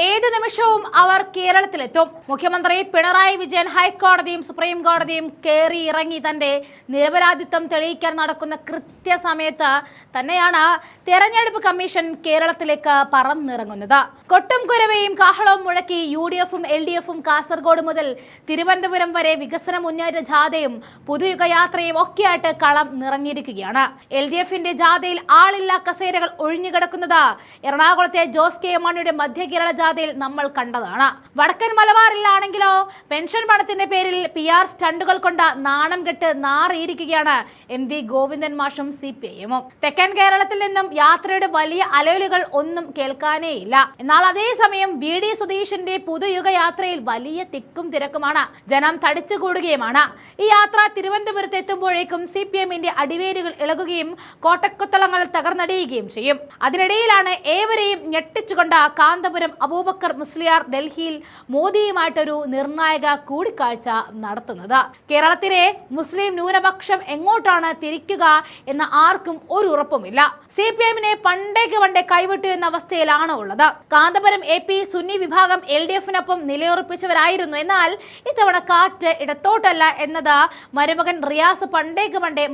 ഏത് നിമിഷവും അവർ കേരളത്തിലെത്തും. മുഖ്യമന്ത്രി പിണറായി വിജയൻ ഹൈക്കോടതിയും സുപ്രീം കോടതിയും കയറി ഇറങ്ങി തന്റെ നിരപരാധിത്വം തെളിയിക്കാൻ നടക്കുന്ന കൃത്യസമയത്ത് തന്നെയാണ് തെരഞ്ഞെടുപ്പ് കമ്മീഷൻ കേരളത്തിലേക്ക് പറന്നിറങ്ങുന്നത്. കൊട്ടും കുരവയും കാഹളവും മുഴക്കി UDF-ഉം LDF-ഉം കാസർഗോഡ് മുതൽ തിരുവനന്തപുരം വരെ വികസന മുന്നേറ്റ ജാഥയും പുതുയുഗയാത്രയും ഒക്കെയായിട്ട് കളം നിറഞ്ഞിരിക്കുകയാണ്. LDF-ന്റെ ജാഥയിൽ ആളില്ലാ കസേരകൾ ഒഴിഞ്ഞുകിടക്കുന്നത് എറണാകുളത്തെ ജോസ് കെ മാണിയുടെ മധ്യ കേരള ജാഥയിൽ നമ്മൾ കണ്ടതാണ്. വടക്കൻ മലബാറിലാണെങ്കിലോ പെൻഷൻ പണത്തിന്റെ പേരിൽ PR സ്റ്റണ്ടുകൾ കൊണ്ട് നാണം കെട്ട് നാറിയിരിക്കുകയാണ് MV ഗോവിന്ദൻ മാഷും CPI-എമ്മും. തെക്കൻ കേരളത്തിൽ നിന്നും യാത്രയുടെ വലിയ അലയലുകൾ ഒന്നും കേൾക്കാനേയില്ല. എന്നാൽ അതേസമയം VD സതീശന്റെ പുതുയുഗ യാത്രയിൽ വലിയ തിക്കും തിരക്കുമാണ്. ജനം തടിച്ചുകൂടുകയുമാണ്. ഈ യാത്ര തിരുവനന്തപുരത്ത് എത്തുമ്പോഴേക്കും CPM-ന്റെ അടിവേരുകൾ ഇളകുകയും കോട്ടക്കൊത്തളങ്ങൾ തകർന്നടിയുകയും ചെയ്യും. അതിനിടയിലാണ് ഏവരെയും ഞെട്ടിച്ചുകൊണ്ട് കാന്തപുരം അബൂബക്കർ മുസ്ലിയാർ ഡൽഹിയിൽ മോദിയുമായിട്ടൊരു നിർണായക കൂടിക്കാഴ്ച നടത്തുന്നത്. കേരളത്തിലെ മുസ്ലിം ന്യൂനപക്ഷം എങ്ങോട്ടാണ് തിരിക്കുക എന്ന ആർക്കും ഒരു ഉറപ്പുമില്ല. CPM-നെ പണ്ടേ കൈവിട്ടു എന്ന അവസ്ഥയിലാണ് ഉള്ളത്. കാന്തപുരം AP സുന്നി വിഭാഗം LDF-നൊപ്പം നിലയുറപ്പിച്ചവരായിരുന്നു. എന്നാൽ ഇത്തവണ കാറ്റ് ഇടത്തോട്ടല്ല എന്നത് മരുമകൻ റിയാസ് പണ്ടേ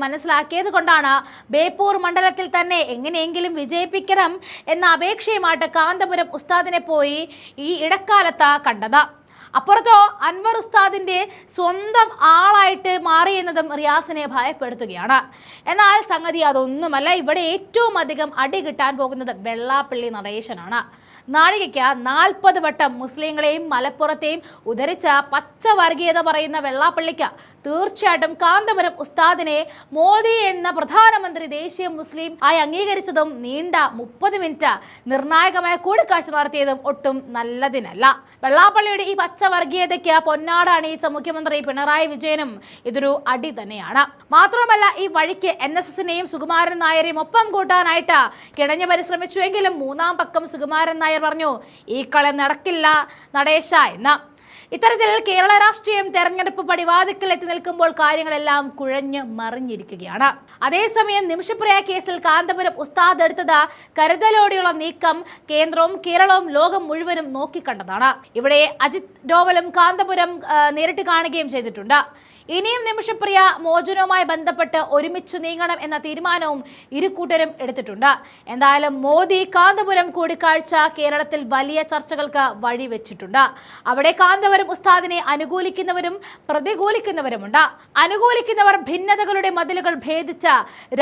മനസ്സിലാക്കിയത് കൊണ്ടാണ് ബേപ്പൂർ മണ്ഡലത്തിൽ തന്നെ എങ്ങനെയെങ്കിലും വിജയിപ്പിക്കണം എന്ന അപേക്ഷയുമായിട്ട് കാന്തപുരം ഉസ്താദിനെ പോയി ഈ ഇടക്കാലത്ത് കണ്ടത്. അപ്പുറത്തോ അൻവർ ഉസ്താദിന്റെ സ്വന്തം ആളായിട്ട് മാറിയെന്നതും റിയാസിനെ ഭയപ്പെടുത്തുകയാണ്. എന്നാൽ സംഗതി അതൊന്നുമല്ല. ഇവിടെ ഏറ്റവും അധികം അടി കിട്ടാൻ പോകുന്നത് വെള്ളാപ്പള്ളി നടേശനാണ്. നാഴികയ്ക്ക് 40 വട്ടം മുസ്ലിങ്ങളെയും മലപ്പുറത്തെയും ഉദ്ധരിച്ച പച്ച വർഗീയത പറയുന്ന വെള്ളാപ്പള്ളിക്ക് തീർച്ചയായിട്ടും കാന്തപുരം ഉസ്താദിനെ മോദി എന്ന പ്രധാനമന്ത്രി ദേശീയ മുസ്ലിം ആയി അംഗീകരിച്ചതും നീണ്ട 30 മിനിറ്റ് നിർണായകമായ കൂടിക്കാഴ്ച നടത്തിയതും ഒട്ടും നല്ലതിനല്ല. വെള്ളാപ്പള്ളിയുടെ ഈ പച്ച വർഗീയതയ്ക്ക് പൊന്നാട അണിയിച്ച മുഖ്യമന്ത്രി പിണറായി വിജയനും ഇതൊരു അടി തന്നെയാണ്. മാത്രമല്ല ഈ വഴിക്ക് NSS-നെയും സുകുമാരൻ നായരെയും ഒപ്പം കൂട്ടാനായിട്ട് കിണഞ്ഞു പരിശ്രമിച്ചുവെങ്കിലും മൂന്നാം പക്കം സുകുമാരൻ നായർ പറഞ്ഞു ഈ കളി നടക്കില്ല നടേശ എന്ന്. ഇത്തരത്തിൽ കേരള രാഷ്ട്രീയം തെരഞ്ഞെടുപ്പ് പടിവാതിക്കൽ എത്തി നിൽക്കുമ്പോൾ കാര്യങ്ങളെല്ലാം കുഴഞ്ഞു മറിഞ്ഞിരിക്കുകയാണ്. അതേസമയം നിമിഷപ്രിയ കേസിൽ കാന്തപുരം ഉസ്താദ് എടുത്തത് കരുതലോടെയുള്ള നീക്കം കേന്ദ്രവും കേരളവും ലോകം മുഴുവനും നോക്കിക്കണ്ടതാണ്. ഇവിടെ അജിത് ഡോവലും കാന്തപുരം നേരിട്ട് കാണുകയും ചെയ്തിട്ടുണ്ട്. ഇനിയും നിമിഷപ്രിയ മോചനവുമായി ബന്ധപ്പെട്ട് ഒരുമിച്ച് നീങ്ങണം എന്ന തീരുമാനവും ഇരുകൂട്ടരും എടുത്തിട്ടുണ്ട്. എന്തായാലും മോദി കാന്തപുരം കൂടിക്കാഴ്ച കേരളത്തിൽ വലിയ ചർച്ചകൾക്ക് വഴിവെച്ചിട്ടുണ്ട്. അവിടെ കാന്തപുരം ഉസ്താദിനെ അനുകൂലിക്കുന്നവരും പ്രതികൂലിക്കുന്നവരുമുണ്ട്. അനുകൂലിക്കുന്നവർ ഭിന്നതകളുടെ മതിലുകൾ ഭേദിച്ച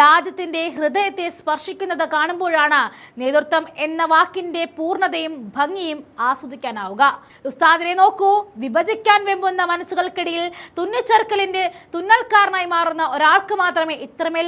രാജ്യത്തിന്റെ ഹൃദയത്തെ സ്പർശിക്കുന്നത് കാണുമ്പോഴാണ് നേതൃത്വം എന്ന വാക്കിന്റെ പൂർണ്ണതയും ഭംഗിയും ആസ്വദിക്കാനാവുക. ഉസ്താദിനെ നോക്കൂ, വിഭജിക്കാൻ വെമ്പുന്ന മനസ്സുകൾക്കിടയിൽ തുന്നിച്ചേർക്കലിന്റെ തുന്നൽക്കാരനായി മാറുന്ന ഒരാൾക്ക് മാത്രമേ ഇത്രമേൽ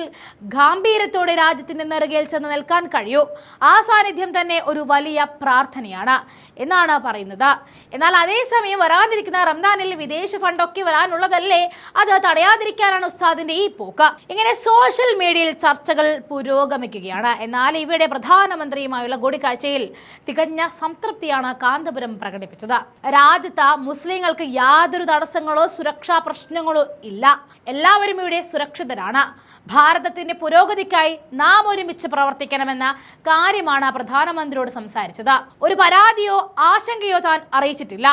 ഗാംഭീര്യത്തോടെ രാജ്യത്തിന്റെ നെറുകയിൽ ചെന്ന് നിൽക്കാൻ കഴിയൂ. ആ സാന്നിധ്യം തന്നെ ഒരു വലിയ പ്രാർത്ഥനയാണ് എന്നാണ് പറയുന്നത്. എന്നാൽ അതേസമയം വരാനിരിക്കുന്ന റംദാനിൽ വിദേശ ഫണ്ടൊക്കെ വരാനുള്ളതല്ലേ, അത് തടയാതിരിക്കാനാണ് ഉസ്താദിന്റെ ഈ പോക്ക്. ഇങ്ങനെ സോഷ്യൽ മീഡിയയിൽ ചർച്ചകൾ പുരോഗമിക്കുകയാണ്. എന്നാൽ ഇവിടെ പ്രധാനമന്ത്രിയുമായുള്ള കൂടിക്കാഴ്ചയിൽ തികഞ്ഞ സംതൃപ്തിയാണ് കാന്തപുരം പ്രകടിപ്പിച്ചത്. രാജ്യത്ത് മുസ്ലിങ്ങൾക്ക് യാതൊരു തടസ്സങ്ങളോ സുരക്ഷാ പ്രശ്നങ്ങളോ ഇല്ല. എല്ലാവരും ഇവിടെ സുരക്ഷിതരാണ്. ഭാരതത്തിന്റെ പുരോഗതിക്കായി നാം ഒരുമിച്ച് പ്രവർത്തിക്കണമെന്ന കാര്യമാണ് പ്രധാനമന്ത്രിയോട് സംസാരിച്ചത്. ഒരു പരാതിയോ ആശങ്കയോ താൻ അറിയിച്ചിട്ടില്ല.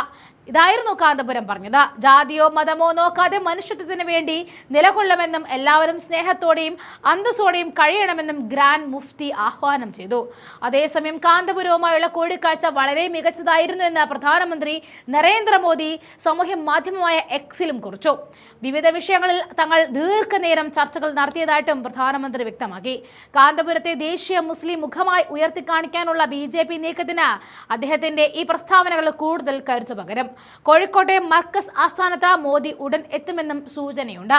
ഇതായിരുന്നു കാന്തപുരം പറഞ്ഞത്. ജാതിയോ മതമോ നോക്കാതെ മനുഷ്യത്വത്തിന് വേണ്ടി നിലകൊള്ളുമെന്നും എല്ലാവരും സ്നേഹത്തോടെയും അന്തസ്സോടെയും കഴിയണമെന്നും ഗ്രാൻഡ് മുഫ്തി ആഹ്വാനം ചെയ്തു. അതേസമയം കാന്തപുരവുമായുള്ള കൂടിക്കാഴ്ച വളരെ മികച്ചതായിരുന്നു എന്ന് പ്രധാനമന്ത്രി നരേന്ദ്രമോദി സാമൂഹ്യ മാധ്യമമായ X-ലും കുറിച്ചു. വിവിധ വിഷയങ്ങളിൽ തങ്ങൾ ദീർഘനേരം ചർച്ചകൾ നടത്തിയതായിട്ടും പ്രധാനമന്ത്രി വ്യക്തമാക്കി. കാന്തപുരത്തെ ദേശീയ മുസ്ലിം മുഖമായി ഉയർത്തിക്കാണിക്കാനുള്ള BJP നീക്കത്തിന് അദ്ദേഹത്തിന്റെ ഈ പ്രസ്താവനകൾ കൂടുതൽ കരുത്തു പകരും. കോഴിക്കോട്ടെ മർക്കസ് ആസ്ഥാനത്ത് മോദി ഉടൻ എത്തുമെന്നും സൂചനയുണ്ട്.